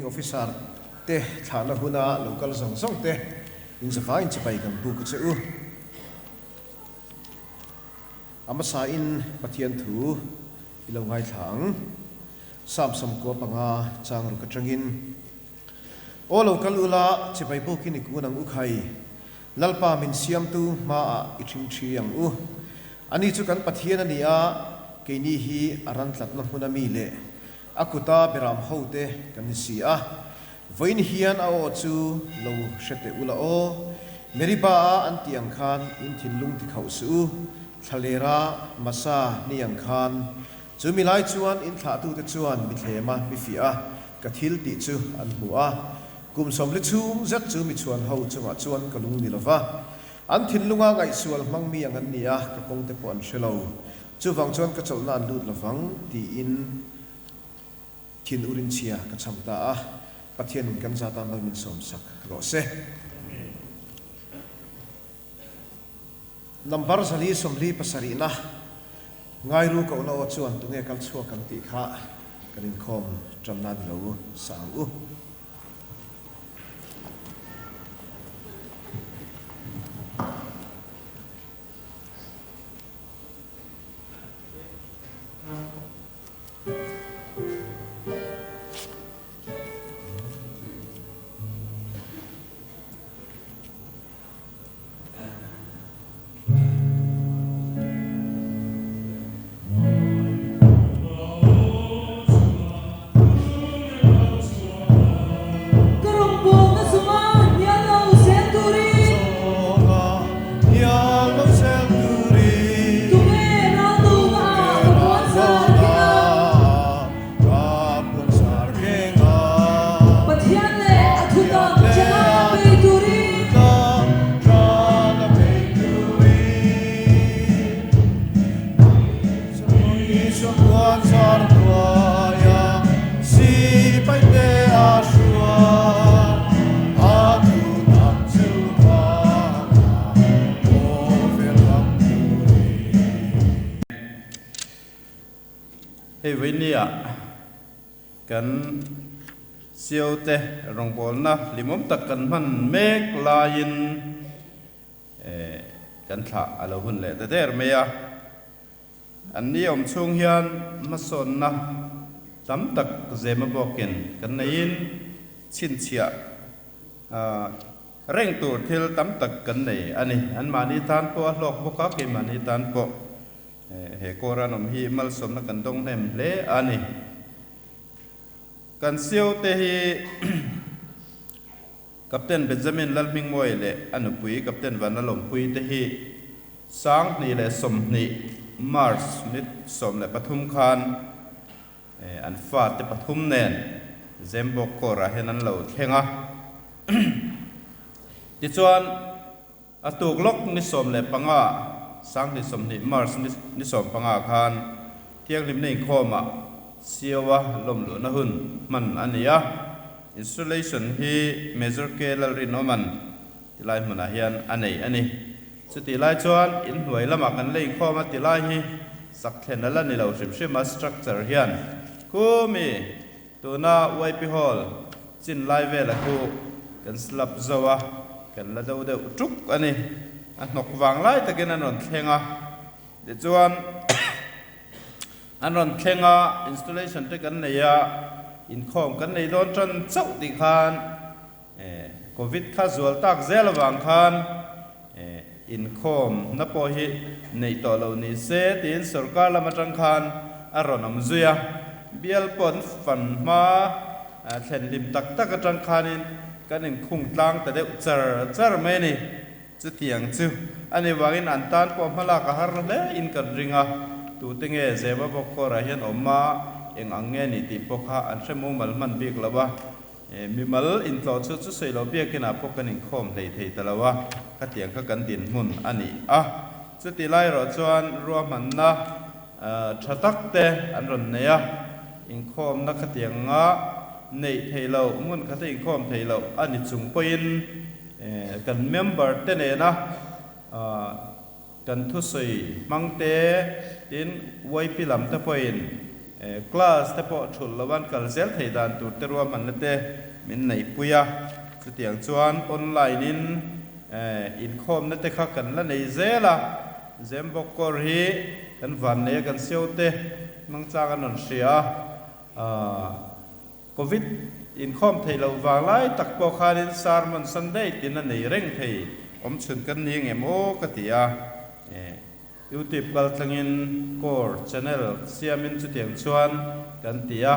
officer te thana huna local zong zong te in safa in chipai kan bu ku chu amasa in pathian thu ilongai thang sam sam ko panga chang ru ka tangin o local ula chipai bu ki ni ku nang u khai lalpa min siam tu ma a iching thi ang u ani chu kan pathian ania ke ni hi aran tlat na huna mi le akuta beram hote kan si a voin hian a o chu lo shete ula o meriba an tiang khan in thinlung ti khau su thalera masa niang khan chu milai chuan in thla tu te chuan mi thlema mi fia ka thil ti chu an hua kum som le chum zat chu mi chuan ho chunga chuan kalung ni lova an thinlunga ngai sual mang mi ang an nia ka kong te pon shelo chu wang chuan ka chol na lut lawang ti in thin urin chia ka chamta a pathian kan zata mal min som sak ro se number sali somli pasari na ngai ru ko no chuan tunge kal chua kan ti kha kanin khom chamna lo sang u kan siêu te rong bol na limom tak kan man mek lain kan thla alo hun le te der meya an ni om chung hian ma son na tam tak zema bokin kan nein chin chia reng tur thil tam tak kan nei ani an mani tan po lok boka ke mani tan po he koranom hi mal som na kan dong nem le ani kan siêu te hi Captain Benjamin Lalming Moi le anupui Captain Vanalom pui te hi sang ni le som ni Mars nit som le pathum khan an fa te pathum nen zembok kora henan lo thenga ti chuan atuk lok ni som le panga sang ni som ni Mars ni som panga khan thiang lim nei khoma siawa lom lu na hun man ania installation hi major scale rin oman tilai mana hian ani chuti lai chuan in hnuai lama kan lei khoma tilai hi sak thlen ala ni lo sim structure hian kumi tuna yp hall chin lai vela ku kan slap zawa kan la dau deu truk ani an nok wang lai takin anon thlenga de chuan anon thlenga installation te kan neya in khom kan nei don tran chau ti khan covid kha zual tak zel wang khan in khom na po hi nei to lo ni se tin sarkar lama tang khan aron am zuya bial pon fan ma thlen lim tak tak atang khanin kanin khung tlang ta de char me ni chu tiang chu ani wangin an tan po mala ka har le in kan ringa tu tenge zeba bokora hian omma eng ange ni ti pokha an semu mal man bik lawa mi mal in tlo chu chu sei lo bia kina pokanin khom thei thei talawa ka tiang ka kan din mun ani chu ti lai ro chuan ro man na thatak te an ron neya in khom na ka tiang nga nei thei lo mun ka te in khom thei lo ani chung poin kan member te ne na kan thu sei mangte tin wai pilam ta poin class te po thul lawan kal zel thei dan tur te ruam an te min nei puya chu tiang chuan online in khom na te kha kan la nei zela zembok kor hi kan van ne kan siote mang chang an on sia covid in khom thei lo wang lai tak po khanin sarmon sunday tin an nei reng thei om chun kan ni ngemo ka tia YouTube kal tlangin core channel siamin chu tiang chuan kan tia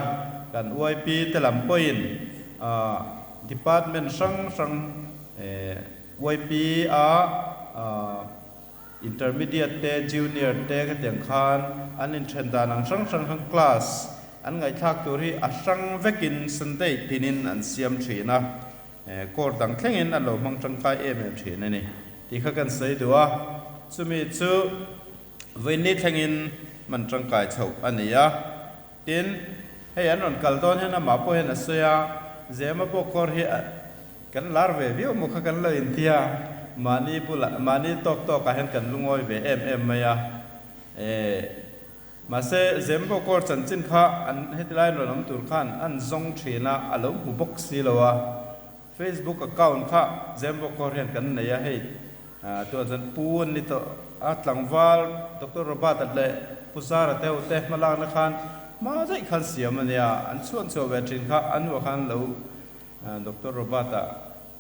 kan YP te lam point department sang YP intermediate te junior te ka tiang khan an in thendan ang sang hang class an ngai thak tur hi a sang vekin sunday tinin an siam thina core dang thlengin an lo mang tang kai em thina ni ti kha kan sei duwa chumi chu Vini thangin man trangkai chau ania tin hey anon kaldon hena mapo hena soya zema po kor hi kan larve view mukha kan lo intia mani tok ka hen kan lungoi ve em maya mase zembo kor chanchin kha an headline ron tur khan an zong thina alo hu box silowa Facebook account kha zembo kor hen kan neya hey to jan pun ni to atlangwal Dr. Robert le pusara te malang na khan ma jai khan siam ania an chuan cho vetrin kha an wa khan lo Dr. Robert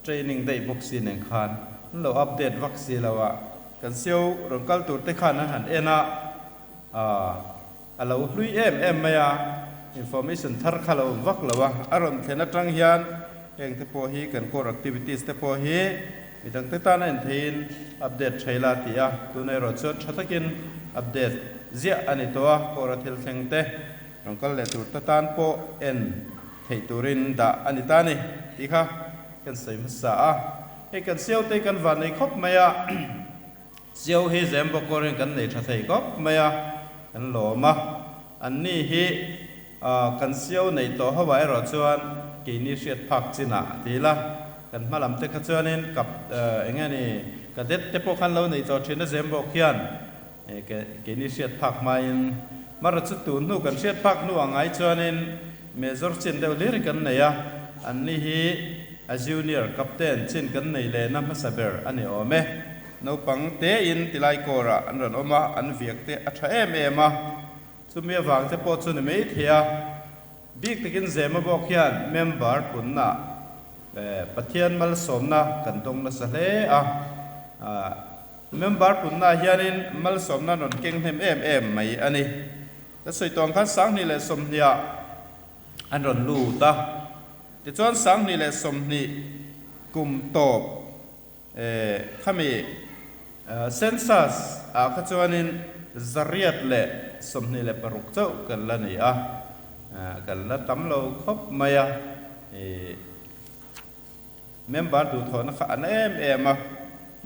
training dei boxing en khan lo update vaccine lawa kan siu ron kal tur te khan han ena alo hlui em maya information thar khalo vak lawa aron thena tang hian eng te po hi kan core activities te po hi midang te tan en thein update thaila tia tunai ro chot thatakin update zia ani towa kora thil thengte rongkal le tur ta tan po en thei turin da ani tani ti kha kan sei masa e kan siau te kan van nei khop maya siau hi zembo korin kan nei tha thei khop maya kan lo ma anni hi kan siau nei to hawai ro chuan ki ni riat phak china tila kan malam te kha chuanin kap engani ka det te po khan lo nei to thina zembo khian ke ni riat phak main mar chu tu nu kan riat phak nu angai chuanin major chin deu lir kan neya anni hi a junior captain chin kan nei le na masaber ani ome no pang te in tilai kora an ron oma an viak te a tha em a chu me wang te po chu ni me thia big takin zema bo khian member punna pathian mal somna kan dong na sale member punna hianin mal somna non keng hem em mai ani ta soi tong khan sang ni le somnia an ron lu ta ti chuan sang ni le somni kum top khami census kha chuanin zariat le somni le paruk chau kan la ni kan la tam lo khop maya member du thon kha an em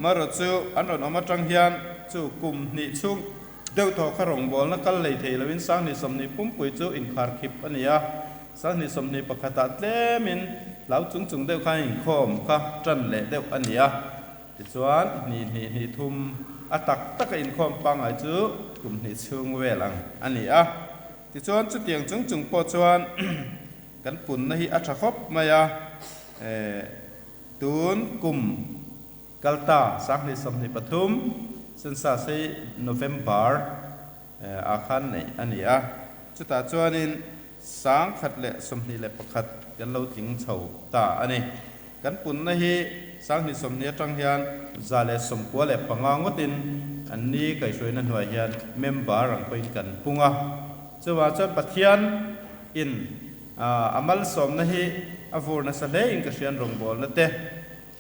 maro chu an ron oma tang hian chu kum ni chung deu tho kharong bol na kal lei thei lawin sang ni somni pum pui chu in khar khip ania sang ni somni pakhata tlemin lau chung deu kha in khom kha tran le deu ania ti chuan ni thum atak tak in khom pang ai chu kum ni chung welang ania ti chuan chu tiang chung po chuan kan pun na hi atha khop maya tun kum kalta sang ni somni pathum sensa sei November akhan nei ania chuta chuanin sang khat le somni le pakhat kan lo ting chho ta ani kan pun na hi sang ni somni atang hian zale somkwa le pangangotin anni kai soina hnuai hian member ang poin kan punga chuwa chuan pathian in amal som na hi avur na sale in ka sian rong bol na te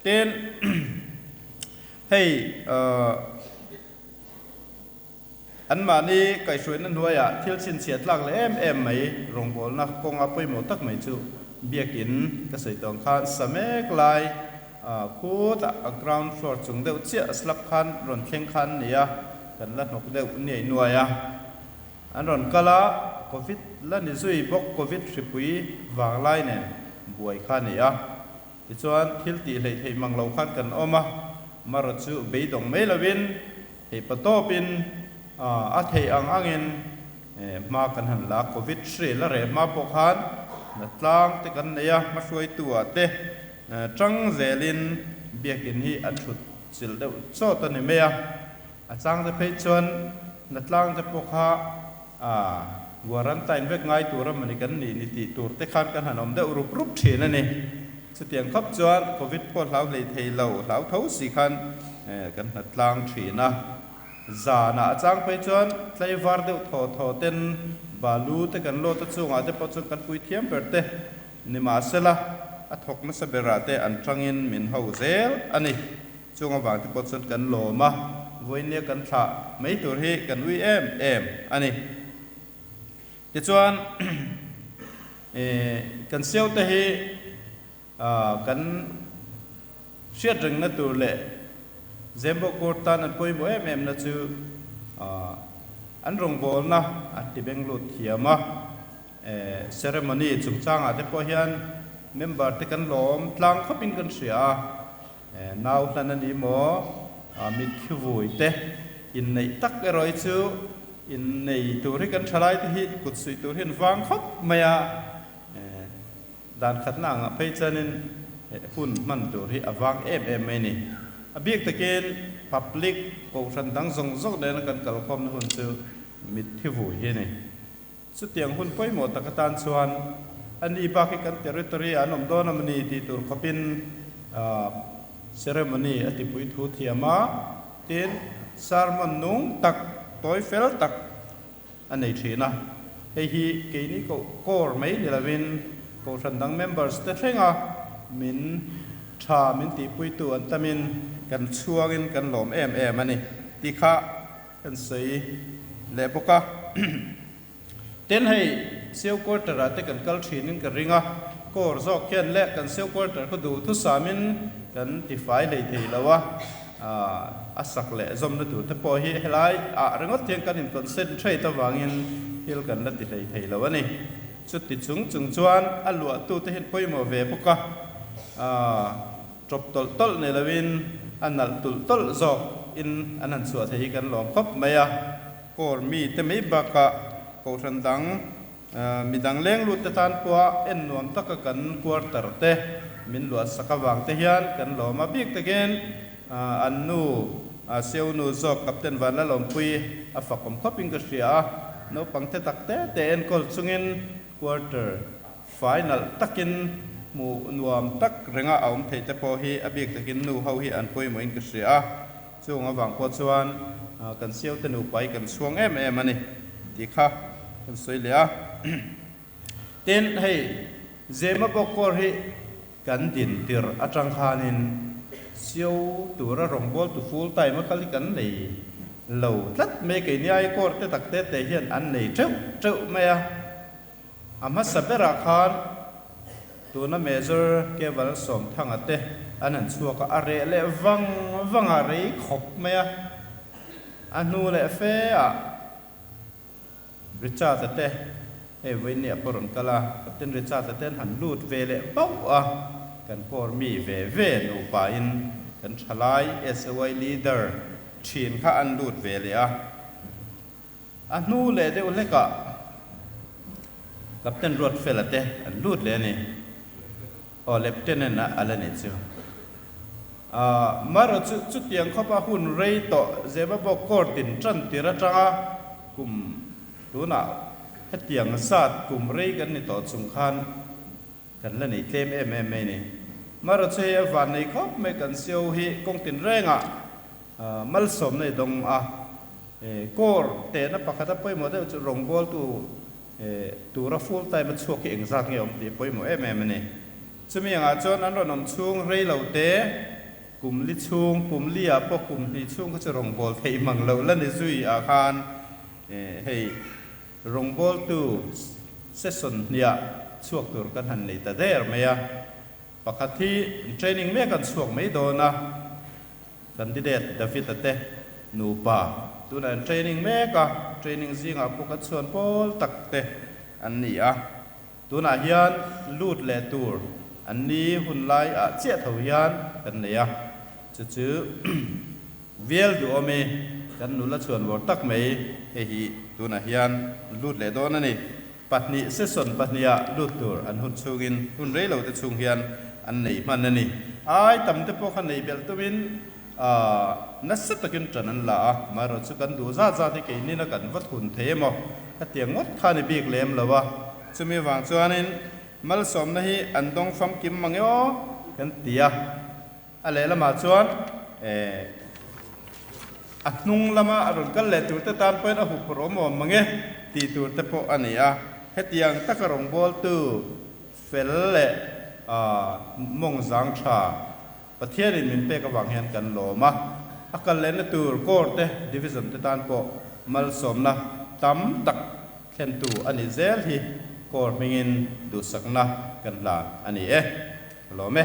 ten hey an mani kai suai nan huaya thil chin chiat lak le em mai rong bol na kong apoi mo tak mai chu biakin ka sei tong khan samek lai khu ta ground floor chung deu chia slap khan ron theng khan nia kan la nok deu ni nuaya an ron kala covid la ni zui bok covid ripui wang lai ne buai khan nia ti chuan thil ti hlei thei manglo khan kan oma mar chu beidong melawin he patopin a thei angin มากันหันละโควิด3ละเรมาปกหันนัดล่างติกันเนี่ยมาช่วยตัวเตจังเซลินเบียกินฮีอันชุดสิลเดวโซตันเมียอาจารย์จะไปชวนนัดล่างจะปกหาวัวรันไตน์เวกง่ายตัวเรามันกันนี่นิติตัวแต่ขันกันหันอมเดวรูปเทียนนั่นเองสุดที่ขับจวนโควิดปวดเหลาเลยเทเหลาเท้าสีขันกันนัดล่างเทียนนะจานะอาจารย์ไปชวนไลวาร์เดวทอเต้นบาลูแต่กันโลตัดสูงอาจจะปชวนกันปุยเทียมเปิดเตนิมาเสละอัฐกนัสเบราเตอันทรังอินมินเฮาเซลอันนี้ช่วงระหว่างที่ปชวนกันโลมาวันนี้กันท่าไม่ตัวที่กันวิเอ็มอันนี้ที่ชวนกันเซียวเตฮีกันเชื่อจึงนั่นตัวเล่เซมโบกูตันอันป่วยบ่เอ็มนั่นชื่ออันรงบอลนะอันที่เบงลุดเหียมาเซเรมอนีจุงจ้างอาจจะพอเห็นเมมเบอร์ที่กันล้อมพลังเขาเป็นกันเสียนาวท่านนี้หมอมิดคิววุยเตอินในตักรอยชูอินในตัวที่กันชลายที่กุศลตัวที่ฟังเขาไม่ด้านขัดหนังไปเจอนินหุ่นมันตัวที่ฟังไม่นี่เบียกตะเกียนพับลิกกูฉันตั้งส่งส่งเดินกันกับความหุ่นชูมิดคิววุยนี่สุดที่หุ่นไปหมดตะกันตันส่วนอันนี้บางทีกันเทอริทอรีอันนมโดนมันนี่ที่ตัวเขาเป็นเซเรมอนีอธิปุยทูที่มาเต็นสารมันนุ่งตักตัวเฟลตักอันนี้ทีนะไอ้ฮีเกนี่ก็โกรไม่เดลวินก็ฉันดังเมมเบอร์สเตทงอ่ะมินชามินตีปุยตัวอันตามินกันช่วงกันหลอมมันนี่ที่ข้ากันใส่เล็บกะเต้นให้เซลล์กอร์ตระแต่กันกัลชีนินกันริงอ่ะก็รอเขียนเละกันเซลล์กอร์ตระก็ดูทุสามินกันที่ไฟเลยทีแล้ววะอาศักเละจมนั่นดูแต่พอเฮลายเรื่องเทียงกันอินคอนเซนทรตวางอินเฮลกันนั่นที่เลยทีแล้ววะนี่สุดที่จุงจวนอัลลัวตู้ที่เห็นพ่อยมาเวปุกะจบตลในละวินอันนั้นตลจอกอินอันนั้นสวดให้กันหลอมครบไหมอ่ะก็มีแต่ไม่บักกะก็ฉันดังมีดังเลี้ยงลุตตานปัวเอ็นนวมตะกันกวดตระเตมินหลวดสักวังเทียนกันหล่อมาบิกตะเกนอันนูเซียวนูจอกกับเต็นวันละลมปุยฝักผมคบปิงกษเสียโนปังเตตักเตเตเอ็นกอลซุงินควอเตอร์ไฟนัลตักินมูนวมตักเริงเอาเทตพอฮีอบิกตะกินนูเฮาฮีอันปุยเหมือนกษเสียช่วงระหว่างปวดส่วนกันเซียวตนูไปกันช่วงมันนี่ที่ข้ากันสวยเหลือเต้นให้เจมาบอกก่อนให้กันดินติร์อาจังคานินเสียวตัวระรงบอลตัวฟูลไตมาคัลิกันเลยเหล่าทัดเมกินยายก่อนแต่ตักเตะเฮียนอันนี้เจ้าเมียอามาสับเบราคานตัวนั้นเมเจอร์เกวันสมทั้งอันเตะอันนั้นชัวก็อะไรเล่วังอะไรขบเมียอันนู้นเล่เฟ่ริชาร์ดเต้วันนี้ปรนกลาเต้นริชาร์ดเต้นหันลูดเวเล่เป้ากันกอร์มีเวนูปาอินกันชลาย SOY leader ทีมข้าอันลูดเวเล่อันนู้นเล่เดี๋ยวเล็กกับเต้นรถเฟลเต้อันลูดเล่นี่เล็บเต้นน่ะอะไรนี่เจ้ามาเราจุดยังเข้าไปหุ่นเรย์ต่อเจ็บบอกกอดตินจันติระจังกุมดูน่ะให้เตียงศาสตร์กลุ่มเรียกันในต่อสงครามกันแล้วในเทมไม่นี่มาเราเชื่อวันในครอบไม่กันเซียวฮีกงตินแรงมัลสมในดงก็เตะนับปากกาไปหมดเลยจะลงบอลตัวรัฟูลไตมันช่วยเองสักอย่างที่ไปหมดไม่นี่จะมีอย่างจนนั้นเรานำช่วงเรียเราเตะกลุ่มลิช่วงกลุ่มเลียพวกกลุ่มลิช่วงก็จะลงบอลที่มังเราแล้วในซุยอาคารให้ลงบอลตัวเซสซันเนี่ยช่วงตัวกันหันนี่แต่เดอร์ไม่อะปกติเทรนนิ่งไม่กันช่วงไม่โดนนะกันที่เด็ดดาวิดเต้นูป่าตัวนั้นเทรนนิ่งไม่ก็เทรนนิ่งจริงอ่ะพวกกันส่วนบอลตักเตอันนี้อ่ะตัวนั้นยันลูดเลตัวอันนี้หุ่นไล่เจ้าเท่ายันกันเนี่ยจื้อเวลดูอเมกันนุละส่วนบอลตักไม่เฮี tu na hian lut le do na ni patni se son patnia lut tur an hun chungin hun rei lo te chung hian an nei man na ni ai tam te po khan nei bel tumin na sat takin tran an la ma ro chu kan du za za te ke ni na kan vat hun the mo ka tiang ngot khani bik lem lawa chumi wang chuanin mal som na hi an dong fam kim mangyo kan tia ale lama chuan nung lama arun kal le tur te tan pen a hu pro mo mange ti tur te po ania hetiang takarong bol tu fel le mong zang tha pathian in min pe ka wang hen kan lo ma akal le na tur kor te division te tan po mal som na tam tak khen tu ani zel hi kor mingin du sakna kan la ani lo me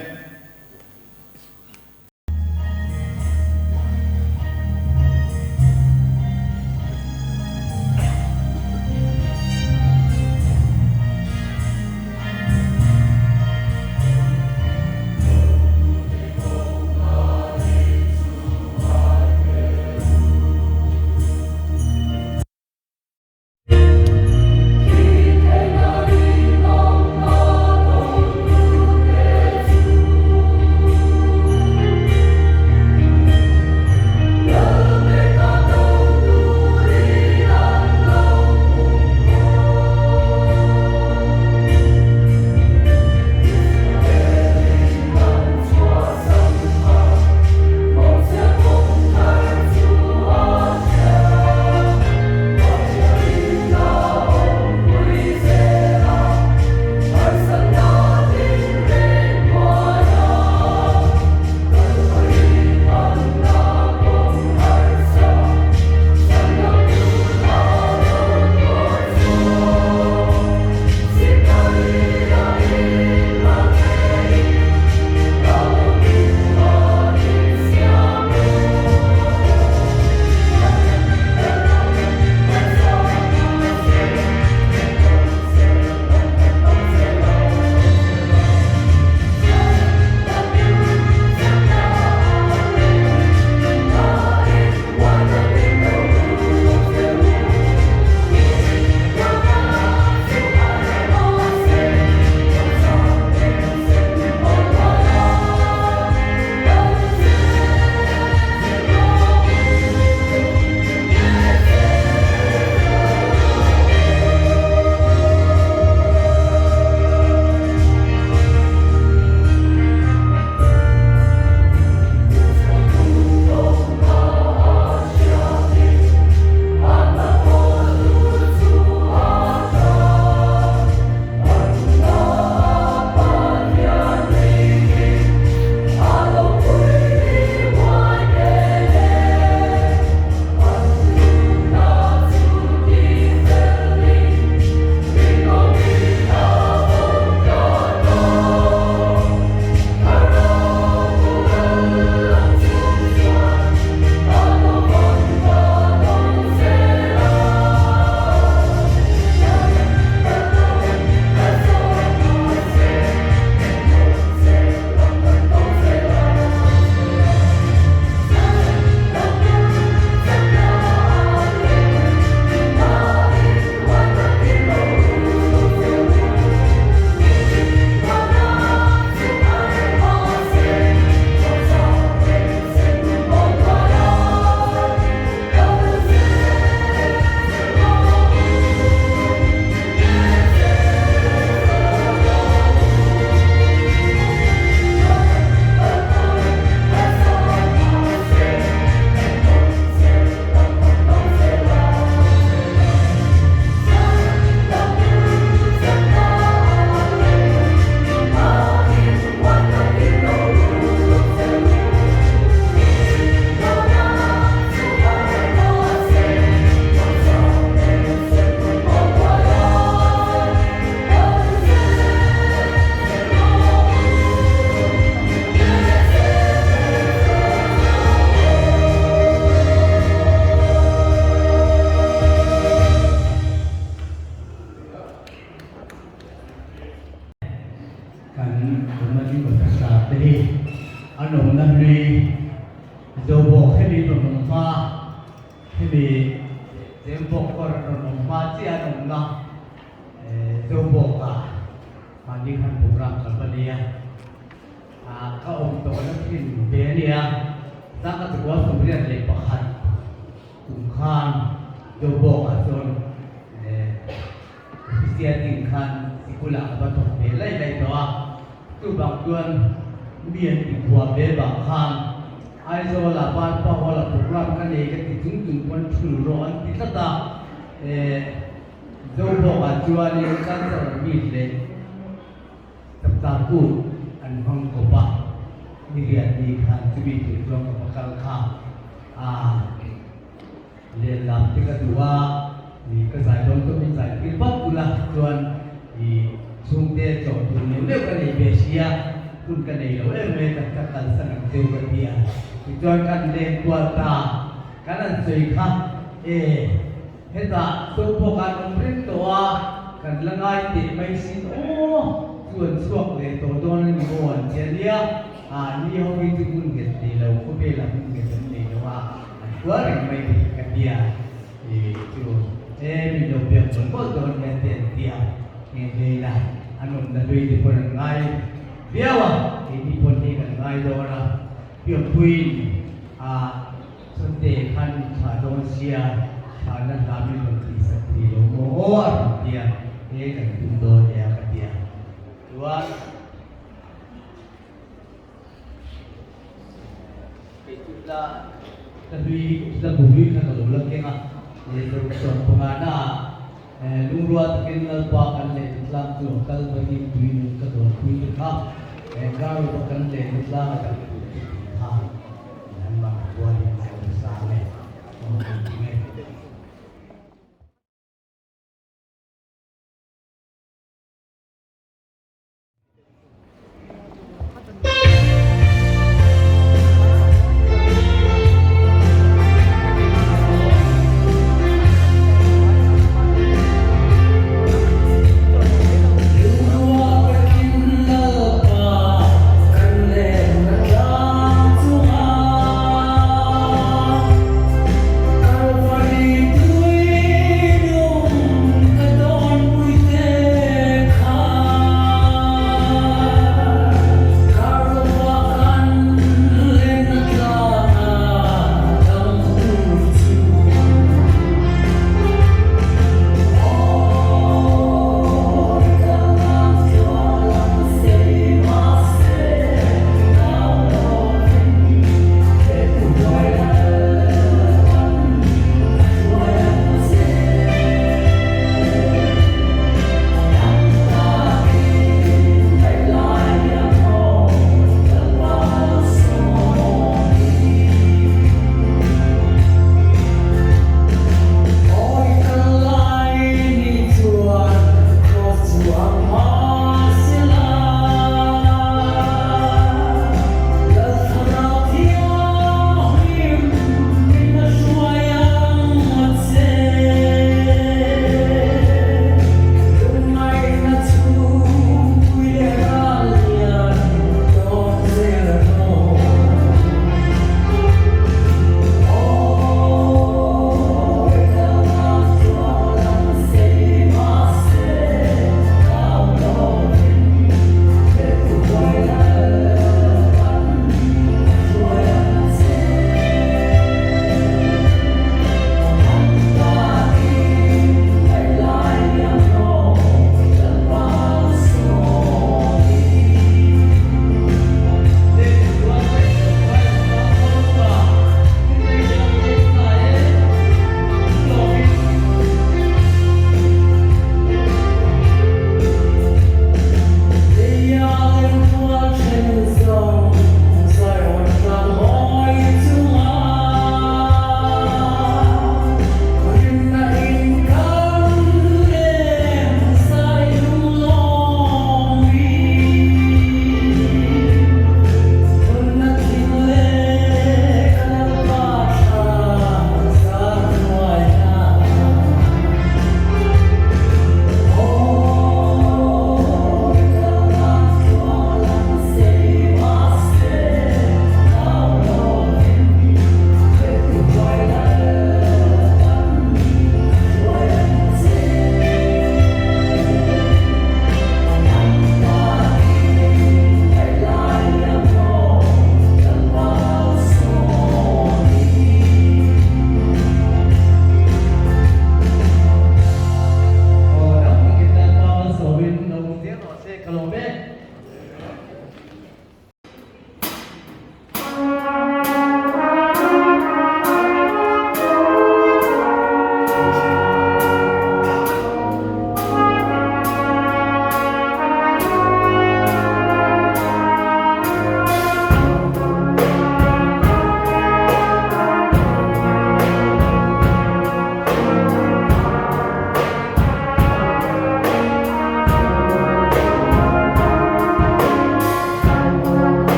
na zo bo ka mani khan program kalbania ka to na tin be nia ta ka to wa somrian le pakhat kum khan zo bo ka zon sia tin khan sikula ba to be lai to tu bang tuan bian ti kwa be ba khan ai zo la ban pa wala program kan le ka ti tung tung pon thul ro an ti ta zo bo ka chuan ni kan sa mi le tập ta ku an hong ko ba ni ria ni khan tu bi tu ro ko kal kha le lam ti ka duwa ni ka sai don to ni sai ki ba ku la chuan ni sung te cho tu ni le ka ni be sia kun ka nei lo me ta ka kan sang teu ka dia ki chuan kan le kwa ta kan an sei kha heta so po kan om rin to kan langai ti mai sin tuan suak le to don ni mo an chelia ni ho ki tu kun get ti lo ko be la kun get ni lo wa ring mai ka dia tu mi do pe bon ko don me ten dia ni de la anon na dui ti pon ngai dia wa ni pon ni kan ngai do na pio pui sunte khan cha don sia cha na la mi lo ti sa ti lo mo dia kan tu do dia ka dia dua itulah tapi kita bumi kan kalau lagi kan ini terus pengana luar terkenal pakan le Islam tu kalau bagi bumi kalau bumi kan kalau pakan le Islam kan nampak buat yang sama Hãy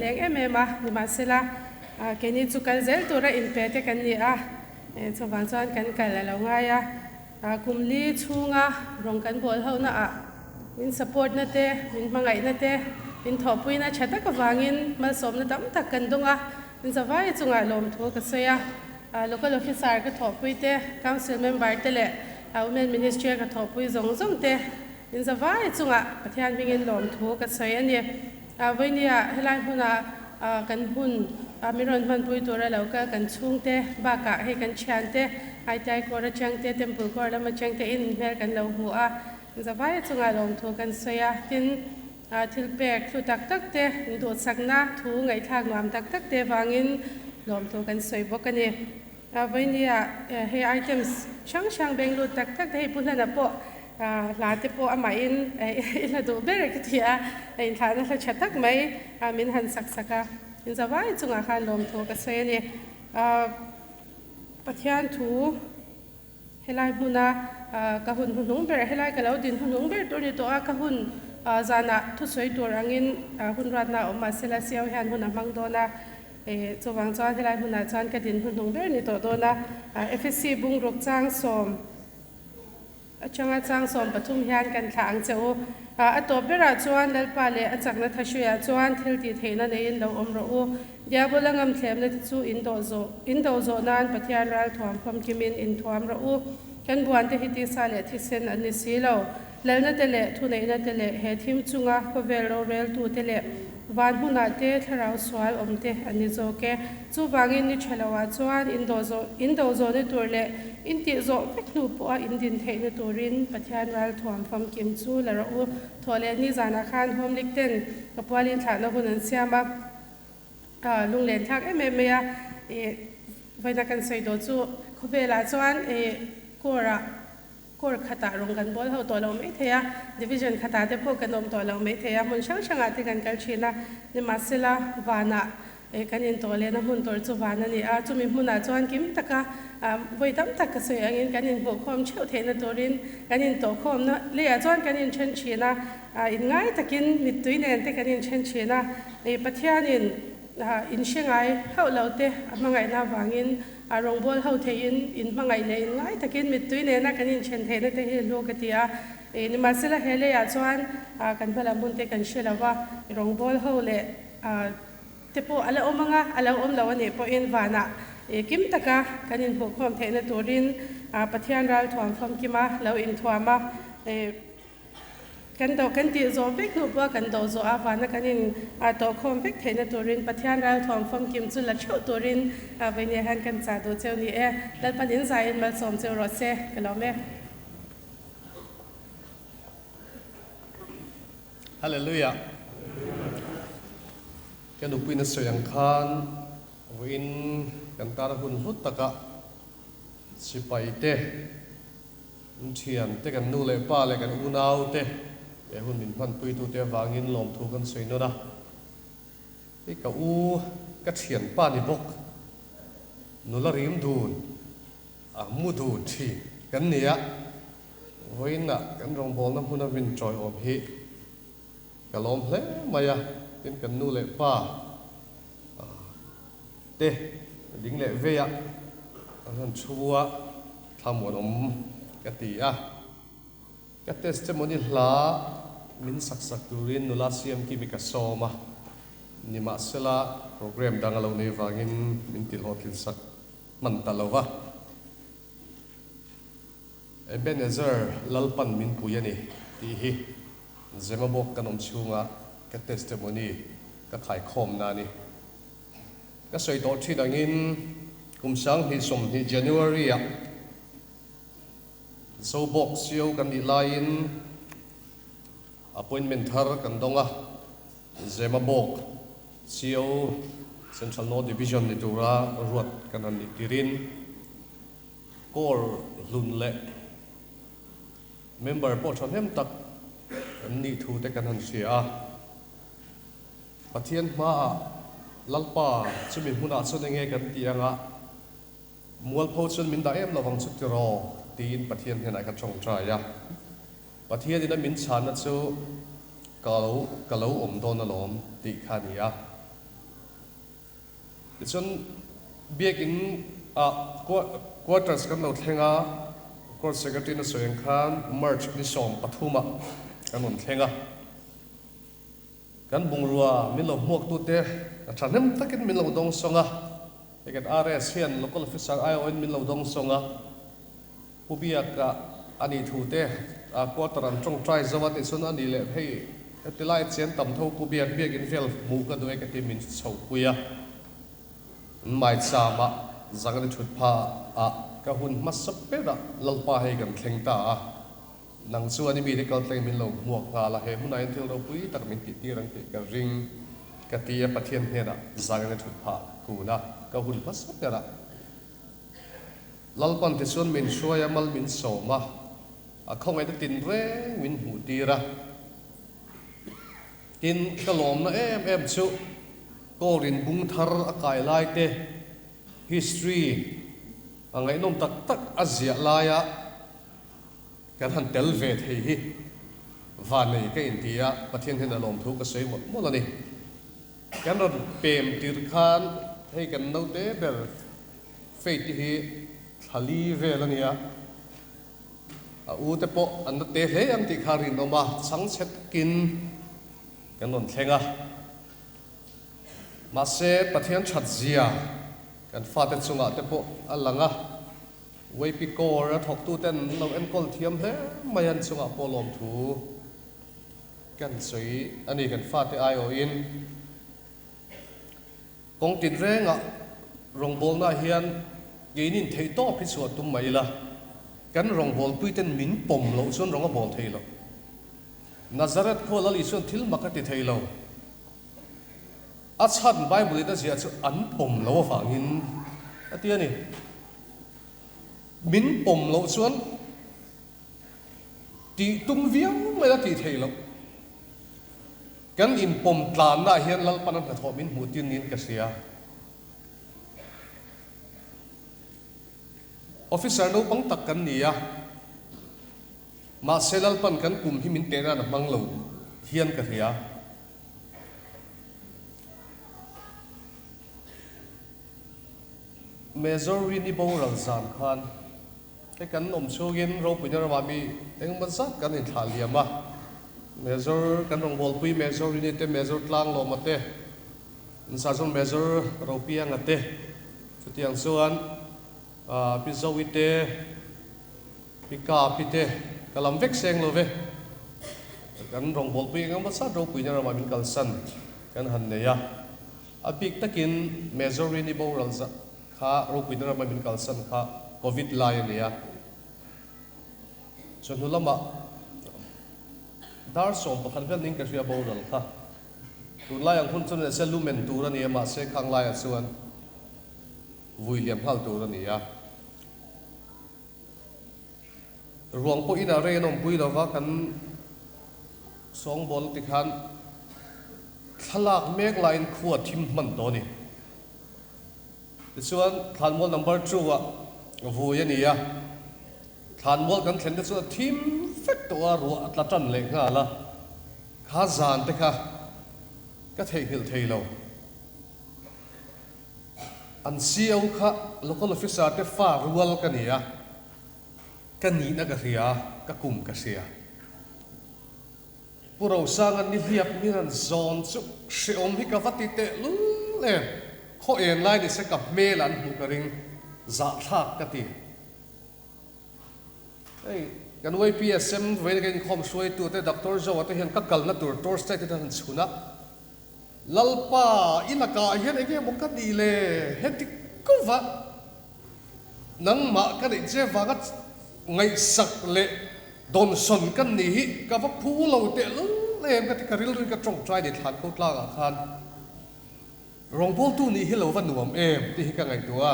leng ma ni ma sela ke ni chu kal zel tura in pe te kan ni a chawang chuan kan kal lo nga ya kumli chunga rong kan bol ho na a min support na te min mangai na te min thopui na chata ka wangin mal som na dam tak kan donga min zawai chunga lom tho ka soya local officer ka thopui te council member te le women ministry ka thopui zong zong te min zawai chunga pathian bingin lom tho ka soya ni voinia helai huna kan hun miron man pui tura lo ka kan chung te ba ka he kan chan te ai tai ko ra chang te temple ko la ma chang te in mer kan lo hu a zawai chunga lom tho kan soya tin thil pek thu tak tak te do sakna thu ngai thak nuam tak tak te wangin lom tho kan soi bok ani voinia he items chang benglu tak tak te pulan a po la te po ama in ila do ber ka tia in thana la chatak mai min han sak saka in zawai chunga khan lom tho ka soi ani pathian thu helai huna ka hun hunung ber helai ka lo din hunung ber tur ni to a ka hun zana thu soi tur angin hun rat na oma sela siaw han huna mang dona chawang chuan helai huna chuan ka din hunung ber ni to dona FSC bung rok chang som achanga chang som pathum hian kan thlang cheu a to bera chuan lalpa le achakna thashuya chuan thil ti theina nei lo om ro u dia bolangam thlem na chu indo zo nan pathian ral thom phom kimin in thom ro u kan buan te hiti sa le thisen ani silo lelna te le thu nei na te le he thim chunga ko vel ro rel tu te le van huna te tharau swal om te ani zo ke chu wangin ni thalawa chuan indo zo ni tur le in ti zo vek nu po in din thei ni turin pathian ral thom phom kim chu la ro u thole ni zana khan hom likten kapwalin thana hunan siama lunglen thak ya vaina kan sei do chu khobela chuan kor khata rong kan bol ho to lo me theya division khata te po kanom to lo me theya mun sang ati kan kal china ni masela wana kan in to le na mun tor chu wana ni a chu mi huna chuan kim taka voi tam tak ka soi angin kan in bo khom cheu theina torin kan in to khom na le a chuan kan in chen china in ngai takin mit tui nen te kan in chen china pathian in shengai ho lo te amangai na wangin rong bol ho thein in mangai le in ngai takin mit tui ne na kan in chen the na te he lo ka tia ni masela hele ya chuan kan bala mun te kan shelawa rong bol ho le te po ala omanga ala om lawa ne po in wana kim taka kan in bo khom the na torin pathian ral thom phom kima lo in thwama kan do kan ti zo vek nu ba kan do zo awana kan in to khom vek theina turin pathian ral thom phom kim chu la chho turin vene han kan cha do cheu ni dal pan in zain mal som cheu ro se kalome hallelujah kan upin soyang khan win kan tar hun hut taka sipai te thian te kan nu le pa le kan unau te hun min phan pui tu te wangin lom thu kan soino da ka u ka thian pa ni bok nu la rim dun mu du thi kan nia voina kan rong bol na huna win choi om hi ka lom hle maya tin kan nu le pa te ding le ve ya an chua thamon om ka ti a ka testimony hla min sak turin nula siam ki mi ka soma ni ma sela program dangalo nei wangin min til hotil sak man talova Ebenezer lalpan min puyani ti hi zemabok kanom chunga ka testimony ka khai khom na ni ka soi to thi dangin kumsang hi som hi January ya so box siêu kan di lain appointment thar kan donga zemabok siêu Central North Division ni tura ruat kan an tirin kor lun le member po thon hem tak ni thu te kan han sia pathian ma lalpa chumi huna chonenge kan tianga mual pho chun min da em lawang chu tiro tin pathian henai ka chong tra ya pathian ina min chan na chu kalau om don alom ti khania chun biak in quarters kan lo thlenga court secretary na soyang khan march ni som pathuma kan on thlenga kan bungrua min lo muak tu te thanem takin min lo dong songa ekat rs hian local officer ion min lo dong songa pubia ka ani thu te quarter an trong try zawat isun ani le hei tilai chen tam tho pubia biak in vel mu ka doi ka timin chho kuya mai sama zangani thut pha ka hun masapera lalpa hei kan thlengta nang chu ani medical claim min lo muak nga la he hunai thil ro pui tak min ti rang ti ka ring ka ti pathian hera zangani thut pha kuna ka hun masapera lalpan ti sun min shoya mal min soma không ai tin re min hu tira tin kalom na em chu ko rin bung thar akai lai te history angai nom tak tak azia laya kan han tel ve thei hi van nei ka india pathian hen alom thu ka sei mo la ni kan ron pem tir khan hei kan no te ber fei ti hi thali ve la nia u te po an te hle am ti kharin no ma chang chet kin kan ron thlenga ma se pathian that zia kan fa te chunga te po alanga wei pi ko ra thok tu ten lo en kol thiam he mayan chunga polom thu kan soi ani kan fa te ai o in kong tin renga rong bol na hian geinin thei to phi chuat tum mai la kan rong bol pui ten min pom lo chon rong a bol thei lo nazaret ko lali chon thil makati thei lo achan bible da zia chu an pom lo wangin atia ni min pom lo chuan ti tum viang mai la ti thei lo kan in pom tlan na hian lal panan ka tho min mutin nin ka sia officer no pang tak kan nia ma selal pan kan kum hi min te na mang lo hian ka ria Major Rini Bowral Zan Khan cái cắn ôm số gen rau bự nhau mà bị anh mất sát cắn hình thả liềm mà Major cắn rong bol pui Major Rini te Major Tlang lo mà te sa son Major rau piang à te cho tiang suan pi zau te pi ka pi te kalam vek seng lo ve cắn rong bol pui anh mất sát rau bự nhau mà mình kal san cắn hành này ya apik takin Major Rini Bowral Zan kha ro pui na ma min kal san kha covid lai ania chon hulama dar som pakhan vel ning ka ria bodal kha tu lai ang hun chon se lumen tur ania ma se khang lai chuan William hal tur ania ruang po ina re nom pui lawa kan song bol ti khan thalak mek line khuat thim man to ni chuan thanmol number 2 a vui ani ya thanmol kan thlen te chu thim fek to a ru atla tan le nga la kha zan te kha ka thei hil thei lo an siau kha local officer te fa rual ka ni ya kan ni na ka ria ka kum ka sia puro sang an ni hiap mi ran zon chu se om hi ka vati te lu le kho en lai ni se ka mel an hu ka ring za thak ka ti ei kan wei psm ve gen khom suai tu te doctor zo te hian ka kal na tur tor state te han chuna lalpa ilaka hian ege mo ka ni le heti kuwa nang ma ka ni je wa ga ngai sak le don son kan ni hi ka va phu lo te lu le ka ti ka ril ri ka trong try ni thak ko tla ga khan rong bol tu ni hello van nuam em ti ka ngai tua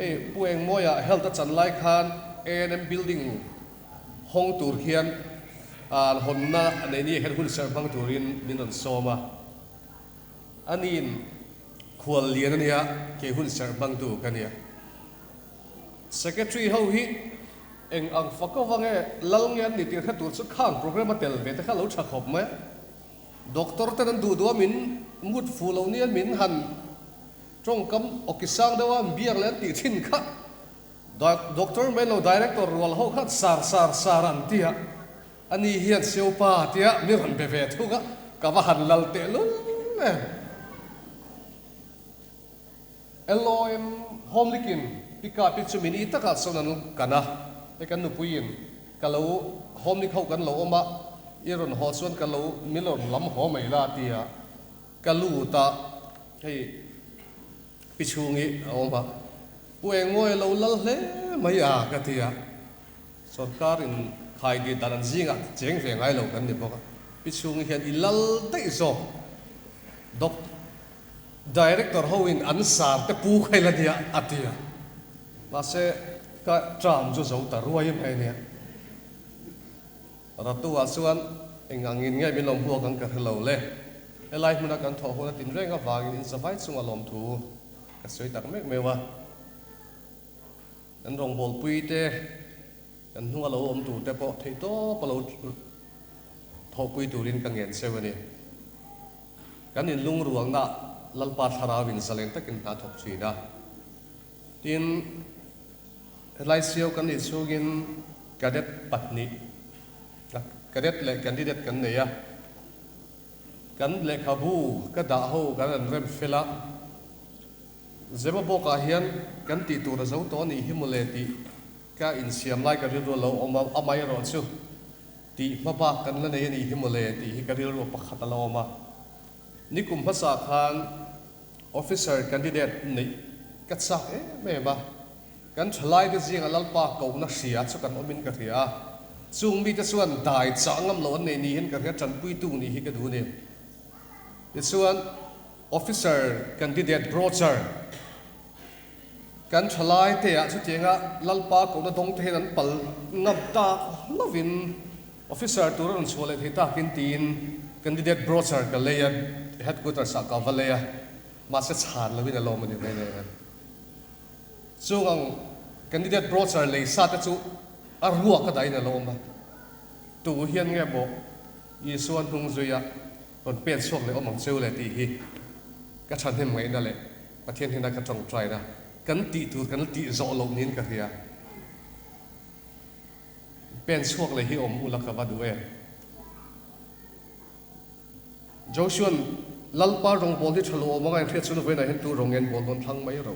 ei pueng moya health chan lai khan ANM building hong tur hian al honna nei ni her hul ser bang turin minan soma anin khwal lian ania ke hul ser bang tu kania secretary ho hi eng ang fakawange lalngian ni tir khatur chu khan program tel ve ta khalo tha khop ma doctor tan du do min mut fulo nian min han trong cấm okisang đâu am biar lên ti thin khát doctor melo director wal ho khat sar an tia ani hian seo pa tia mi ran be ve thuga ka wa han lal te lu ne eloim homlikin pika pi chu mini taka sonan kana e kan nu puin kalau homlik ho kan lo oma iron ho chuan kalau milon lam ho mai la tia kalu ta hei pichungi oma pueng ngoi lo lal hle mai a ka tia sarkarin khai di dalan zinga cheng ve ngai lo kan ni boka pichungi hian ilal te zo dok director hoin ansar te pu khai la dia atia ma se ka tram zo zo ta ruai mai ne ratu asuan engangin ngai milom hu kan ka hlo le elai muna kan tho hona tin renga wangin in savai chunga lom thu ka soi tak mek mewa an rong bol pui te kan hunga lo om tu te po thei to palo tho pui turin ka ngen sewani kan in lung ruang na lalpa tharawin saleng takin ta thok china tin elai siau kan ni sugin cadet patni cadet le candidate kan ne ya kan le khabu ka da ho kan an rem fela zema boka hian kan ti tur zo to ni himuleti ka in siam lai ka ri lo oma amai ro chu ti ma ba kan la nei ni himuleti hi ka ri ro pakhat lo ma nikum phasa khan officer candidate nei ka sak me ba kan thlai de jing alalpa ko na sia chu kan omin ka thia chung mi te chuan dai changam lo nei ni hin ka ria chan pui tu ni hi ka du ne this one officer candidate brochure kan thalai te a chu tenga lalpa ko na dong the nan pal ngap ta lovin officer turan chole the ta kin tin candidate brochure ka leya headquarters sa ka valeya ma se chan lovin lo ma ni ne chung candidate brochure le sa ta chu a ruwa ka dai na lo ma tu hian nge bo yi suan hung zuya on pen sok le omang cheu le ti hi ka chan hem ngai na le pathian hina ka tong try na kan ti tu kan ti zo lo nin ka ria pen sok le hi om ula ka va du e joshua lalpa rong bol di thalo mangai thre chunu ve na hen tu rong en bol don thang mai ro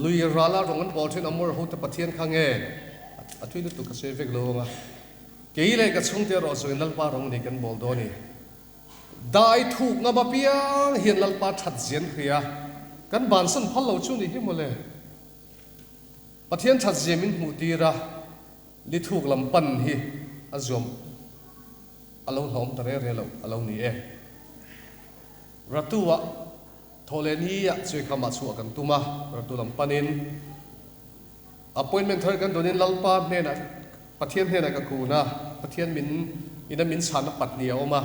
lui rala rong an bol thin amor ho ta pathian khange athui tu ka se vek lo nga keile ka chung te ro so lalpa rong ni kan bol do ni dai thuk nga ba piang hian lalpa that zian khria kan ban san phal lo chu ni hi mole pathian that zemin mu tira li thuk lam pan hi azom alo hom tare re lo alo ni e ratua tholeni ya chui khama chu kan tuma ratu lam panin appointment thar kan donin lalpa ne na pathian he na ka kuna pathian min ina min san patni oma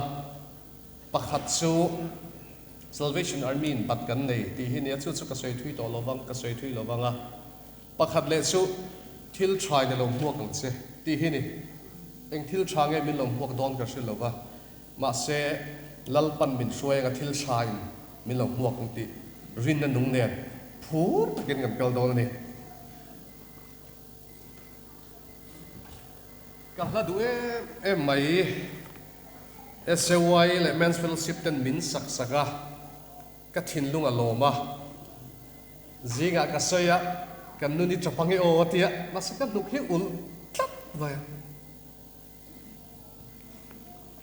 pakhat chu Salvation Army in pat kan nei ti hi ne chu chu ka soi thui to lowang ka soi thui lowanga pakhat le chu thil try de lo huak ang che ti hi ni eng thil thange min lo huak don ka sil lowa ma se lalpan min suai nga thil sain min lo huak ang ti rin na nung ne phur takin kan kal don ni ka la du e mai SY le men's fellowship ten min saksaka ka thin lunga loma zinga ka soya kan nu ni chapangi o tia masaka nuk he ul tap vai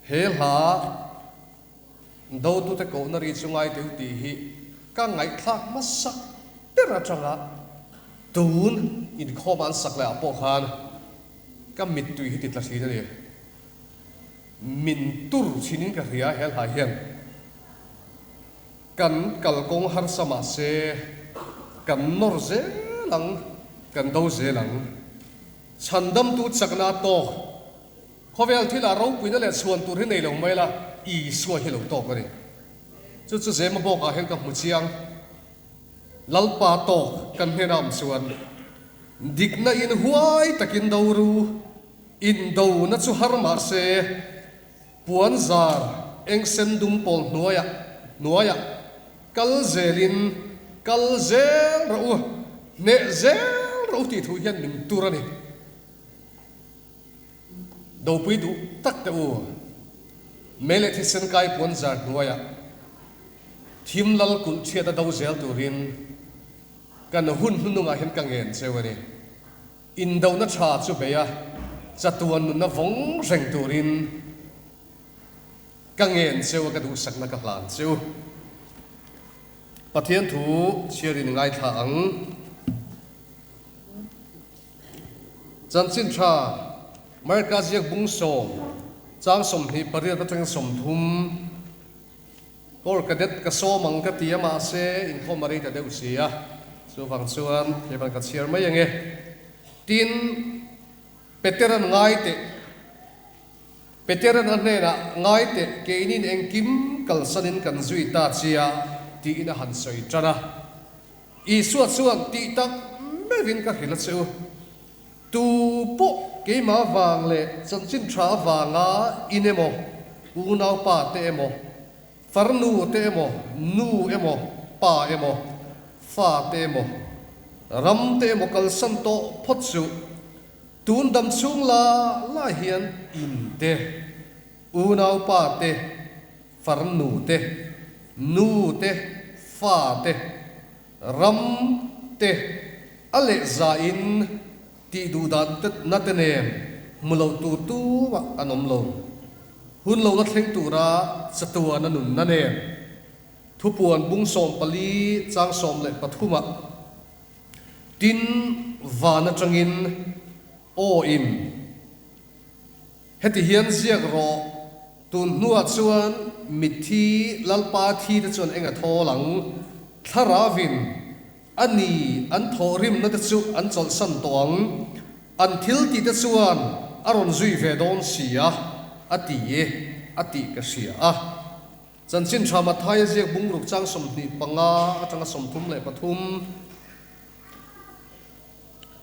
hela do tu te ko na ri chungai te ti hi ka ngai thak masak tera changa tun in khoman sakla apo khan ka mit tu hi ti tla si ni min tur chinin ka ria hel ha hian kan kalkong har sama se kan nor ze lang kan do ze lang chandam tu chakna to khovel thila ro puina le suan tur hi nei lo mai la i suwa hi lo to ka ni chu chu ze ma bo ka hen ka mu chiang lalpa to kan henam suan dikna in huai takin do ru in do na chu har ma se puan zar eng sen dum pol nuaya kal zelin kal zel ro ne zel ro ti thu hian min turani do pui du tak te u mele thi sen kai pon zar nuaya thim lal kul chia da do zel turin kan hun hununga hen kangen chewani in do na tha chu beya chatuan na vong reng turin kangen chewa ka du sakna ka hlan cheu pathian thu chiarin ngai tha ang chanchin tha markaziak bung som chang som hi paria ta tang som thum or kadet ka so mang ka tiama se in khomari ta deu sia so wang chuan ke ban ka chiar mai ange tin peteran ngai te peteran an ne na ngai te ke inin engkim kal sanin kan zui ta chia ti ina han soi trana I suat suan ti tak mevin ka hila cheu tu po ke ma wang le chan chin tha wanga inemo unau pa te emo farnu te emo nu emo pa emo fa te emo ram te emo kal san to phot chu tun dam chung la hian in te unau pa te farnu te nu te fa te ram te ale za in ti du dan tet na te ne mulo tu wa anom lo hun lo la thleng tu ra chatua na nun na ne thupuan bung som pali chang som le pathuma tin vana changin o im heti hian ziak ro tun nuat chuan mithi lalpa thi te chuan enga tholang tharavin ani an thorim na te chu an chol san tong an thil ti te chuan aron zui ve don sia ati ka sia a chan chin thama thai ziak bung ruk chang som ni panga atanga som thum le pathum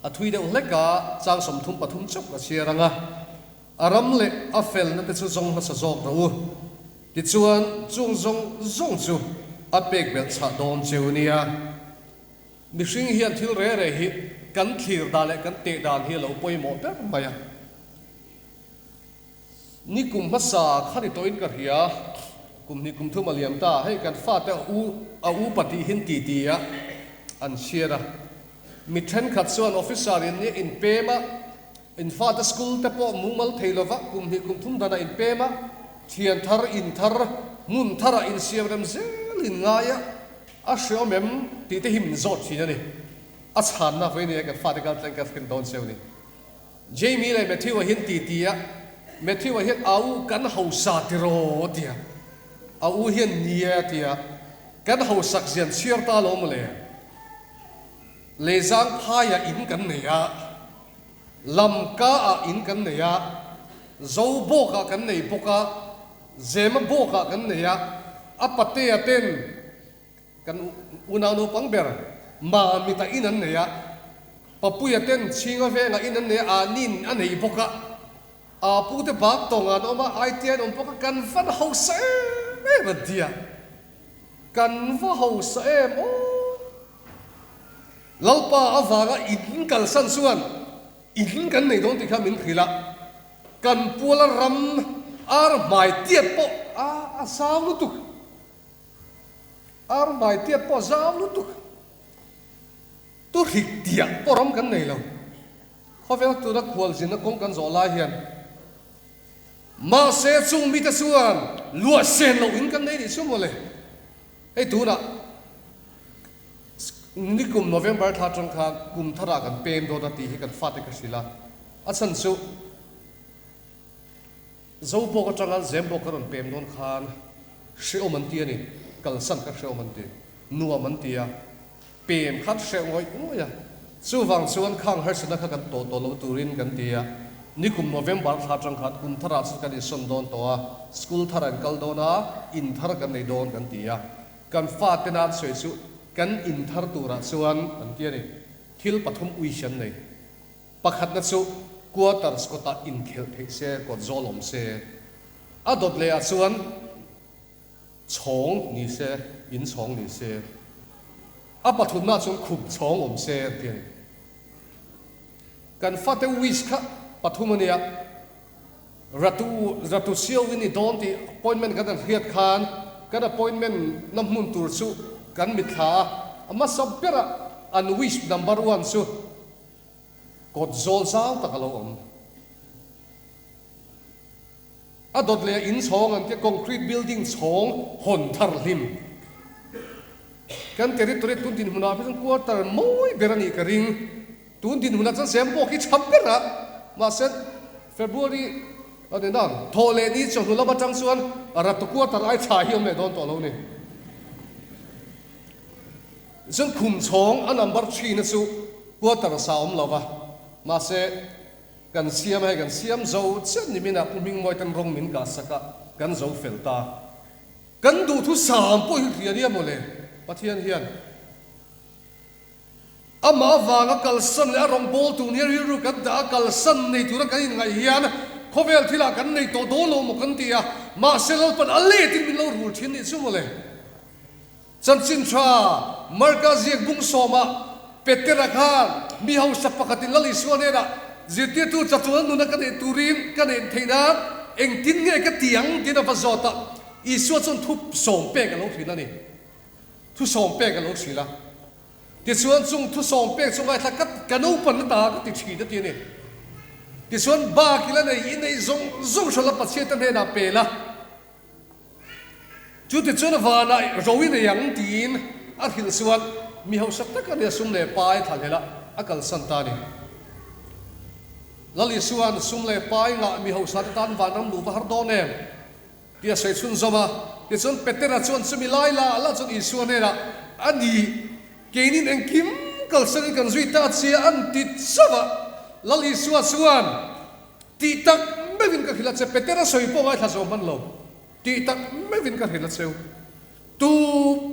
athui de uleka chang som thum pathum chok ka chiaranga aram le afel na te chu zong na sa zok ro ti chuan chung zong chu apek bel cha don cheunia mi hring hian thil re hi kan thlir da le kan te dan hi lo poimo per maya ni kum hasa khari toin ka hia kum ni kum thu maliam ta hei kan fa ta u pati hin ti tia an shira mi then khat chuan officer in in pema in fa ta school te po mumal theilova kum ni kum thum dana in pema thian thar in thar mun thara in siam zel in ngaya a shomem ti te him zot thina ni a chan na ve ni ka fa ta ka tang ka skin don seuni jamie le matthew hin ti tia matthew hin au kan hausa ti ro tia au hian nia tia kan hausak zian siar ta lo mole le zang phaya in kan ne ya lam ka a in kan ne ya zo bo ka kan nei poka zema bo ka kan ne ya apate aten kan unano pangber ma mita inan ne ya papuya ten chinga ve nga inan ne anin anei poka a pu te bak tonga no ma aitian on poka kan van hause me dia kan va hause o lalpa awaga in kal san suan in kan nei don ti kha min khila kan pula ram ar mai tiet po a sam lu tuk ar mai tiet po sam lu tuk tu hik dia poram kan nei lo khovel tu da khwal jin na kong kan zo la hian ma se chung mi ta suan lua sen lo in kan nei ni su mo le ei tu na ni kum november tha tang kha kum thara kan pem do da ti hi kan fa te ka sila a chan su zo bo ka changal zem bo ka ron pem don khan she o man ti ani kal san ka she o man ti nuwa man ti ya pem khat she ngoi ya chu wang chuan khang har sna kha kan to lo turin kan ti ya ni kum november tha tang kha kum thara su kan son don to a school thara kal dona in thar kan nei don kan ti ya kan fa te na soi chu kan in thar tura chuan an ti ani thil pathum ui sian nei pakhat na chu quarter skota in khel the se ko zolom se adot le a chuan chong ni se in chong ni se apa thum na chung khum chong om se tian kan fa te wish kha pathumania ratu siau ini don ti appointment kan hiat khan kan appointment namun tur su kan mitha ama sabbera an wish number 1 su kot zol sao takalo om adot le in chong an te concrete building chong hon thar hlim kan territory tun din huna pe quarter moi berani ka ring tun din huna chan sem po ki champera ma set February ade dan thole ni chong la ba chang suan ara to quarter ai tha hiom le don to lo ni zon khum chong a number 3 na su quarter sa om lova ma se kan siam zo chen ni mina puming moi tan rong min ka saka kan zo felta kan du thu sam po hi ria mo le pathian hian ama wanga kalsan le rong bol tu ni ri ru kan da kalsan nei tu ra kan ngai hian khovel thila kan nei to do lo mo kan tia ma selal pan alle tin min lo rul thin ni chu mo le chan chin tha markazi bung soma petera khan mi hau sapakatin lali suanera ziti tu chatuan nu na kan e turin kan e theina eng tin nge ka tiang tin a fazota isu chon thup som pe ka lo thina ni thu som pe ka lo thila ti chuan chung thu som pe chung ai thakat kanu pan ta ka ti thi da ti ni ti chuan ba kila nei in nei zong shola patche ta ne na pe la chu ti chuan wa na rowin yang tin a hil suan mi hau sak ta ka ne sum le pai thalela akal santa ni lali suan sum le pai nga mi hau sa tan wa nam lu ba har do ne tia sei chun zoma ti chuan petera chuan sumi lai la la chuan i suan ne la ani keinin en kim kal sang kan zui ta chi an ti sawa lali suan ti tak mevin ka khila che petera soi po ngai tha zo man lo ti tak mevin ka khila cheu tu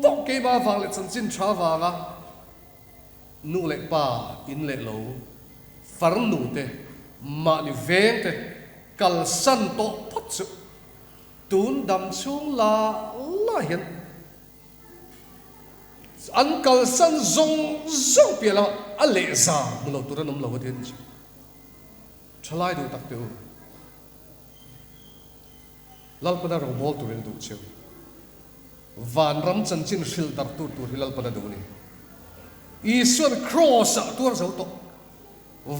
po ke ba wang le chan chin tha wa ga nu le pa in le lo far nu te ma ni veng te kal san to phat chu tun dam chung la hian an kal san zong pia la a le za mu lo turan om lo wa den thalai du tak te lal pada rong bol tu du cheu van ram chan chin hril dar tu hilal pada du ni isur cross tur zo to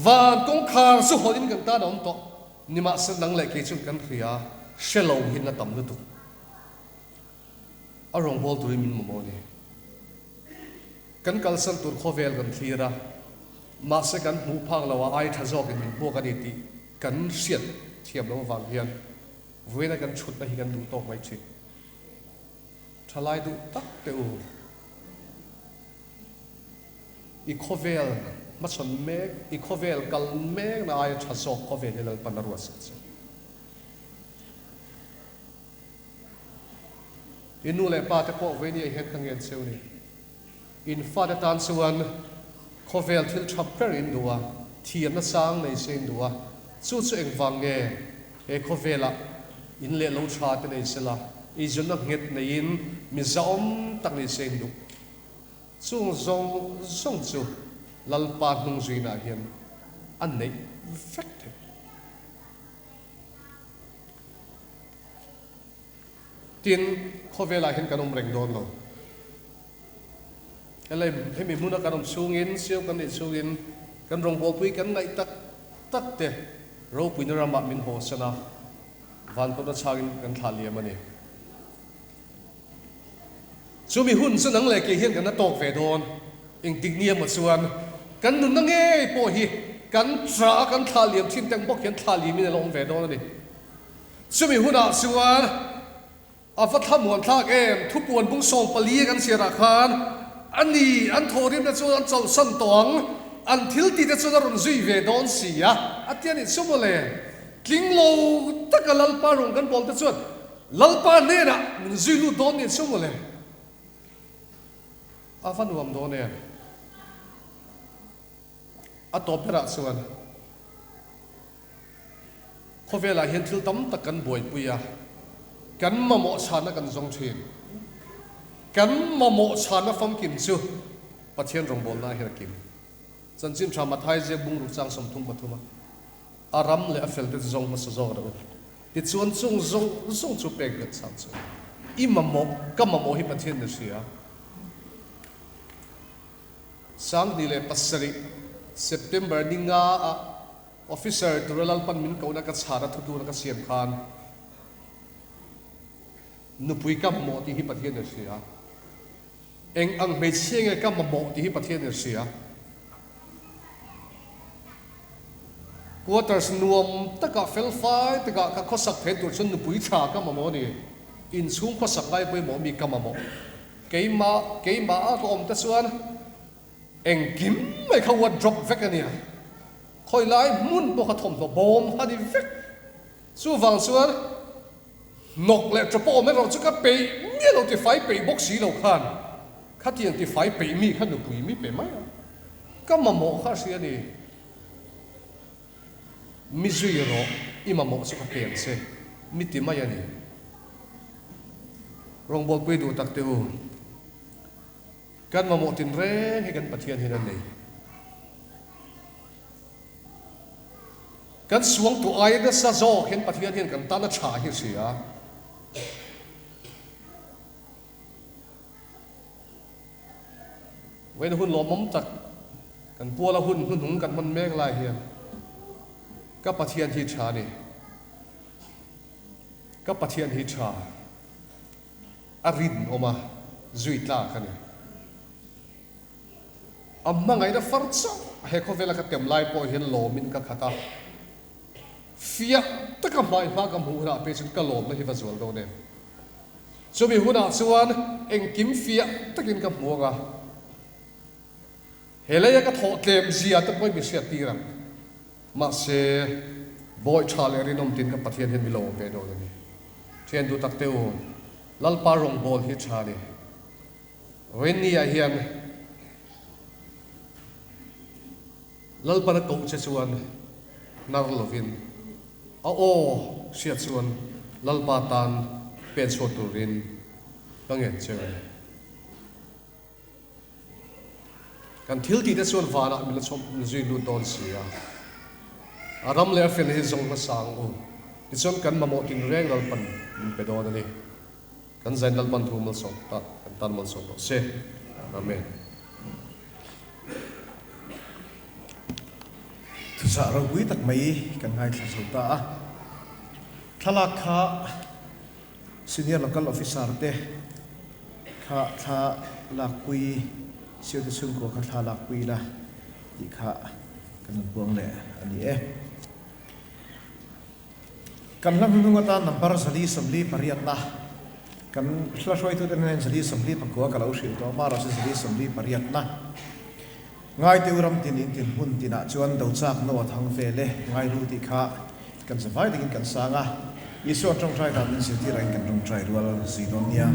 van kong khar su hodin kan ta dom to nima san nang le ke chun kan khria shelo hin na tam tu arong bol tu min mo ni kan kal san tur khovel kan thira ma se kan mu phang lawa ai tha jok in bo kan ti kan siat thiam lo wang hian vuena kan chut na hi kan du tok mai chi thalai du tak te u i khovel ma chon me i khovel kal me na ai tha jok khovel lal panarwa sa inu le pa te po ve ni het kang en seu ni in fa da tan suan khovel thil thap per in duwa thiam na sang nei sein duwa chu eng wang nge e khovela in le lo tha te nei sela i jun na nget nei in mi zaom tak nei sein du chung zong chu lal pa nung zui na hian an nei fact tin khovela hin kanom reng don lo elai hemi muna kanom sungin siu kan ni sungin kan rong bol pui kan ngai tak te ro pui na rama min ho sana van ko na changin kan thali amani chumi hun sun ang le ke hian kan na tok ve don ing tik niam ma chuan kan nun na nge po hi kan tra kan thaliam thin tang bok hian thali min long ve don ni chumi huna chuan afa thamon thak em thu puan bung som pali kan sira khan ani an thorim na chuan chau san tong an thil ti te chuan ron zui ve don sia atian in sumole tling lo takalal pa rong kan bol te chuan lalpa ne na zui lu don in sumole afa nuam don ne atopera chuan khovela hian thil tam tak kan boi puya kan mamo chana kan zong thin kan mamo chana fam kim chu pathian rong bol na her kim chan chin tha ma thai je bung ru chang som thum pathuma aram le afel te zong ma sa zong ra ti chuan chung zong chu pek gat sang chu imamo kamamo hi pathian na sia sang ni le pasari September ninga officer turalal pan min kauna ka chhara thutu ka siam khan nupui kam mo ti hi pathian na sia eng ang me chieng kam mo ti hi pathian na sia quarters nuam taka fel fai taka ka khosak the tur chun nupui tha kam mo ni in chung khosak lai poi mo mi kam mo keima a ko om ta chuan eng kim mai kha wat drop vek ania khoi lai mun bo kha thom lo bom hani vek chu wang chuan nok le tropo me ro chu ka pe mi lo ti fai pe box si lo khan kha tiang ti fai pe mi kha nu pui mi pe mai ka ma mo kha si ani mi zui ro ima mo chu ka pe se mi ti mai ani rong bol pui du tak te u kan ma mo tin re he kan pathian hinan nei kan suang tu ai da sa zo hen pathian hian kan ta na tha hi sia wen hun lo mom tak kan pula hun hung kan man mek lai hian ka pathian hi tha ni ka pathian hi tha arin oma zui tla khani amma ngai da farcha he kho vela ka tem lai po hian lo min ka khata fia ta ka mai ma ka mu ra pe chun ka lom na hi va zual do ne so mi huna chuan eng kim fia takin ka mu ga helaya ka tho tlem zia ta poi mi sia tira ma se boy chale rinom tin ka pathian hen mi lo pe do ni chen du tak te u lal pa rong bol hi chale wen ni a hian lal pa na ko che chuan nar lovin o sia chuan lal pa tan pen so turin bangen che kan thil ti te chuan vana mi la chom zui lu don sia aram le fen hi zong na sang u ti chon kan mamo tin reng lal pan pe do na ni kan zain lal pan thu mal som ta kan tan mal som se amen thu sa ro bui tak mai kan ngai thla so ta thala kha senior local officer te kha tha lak pui siêu te chung ko kha tha lak pui la ti kha kan buang le ani kan lam hunga ta number sali samli pariat na kan flash tu den sali samli pakwa ka lo shil to mara sali samli pariat na ngai te uram tin in tin hun tina chuan do chak no thang ve le ngai ru ti kha kan savai ding kan sanga iso tong trai ta min se ti rai kan tong trai rual si don nia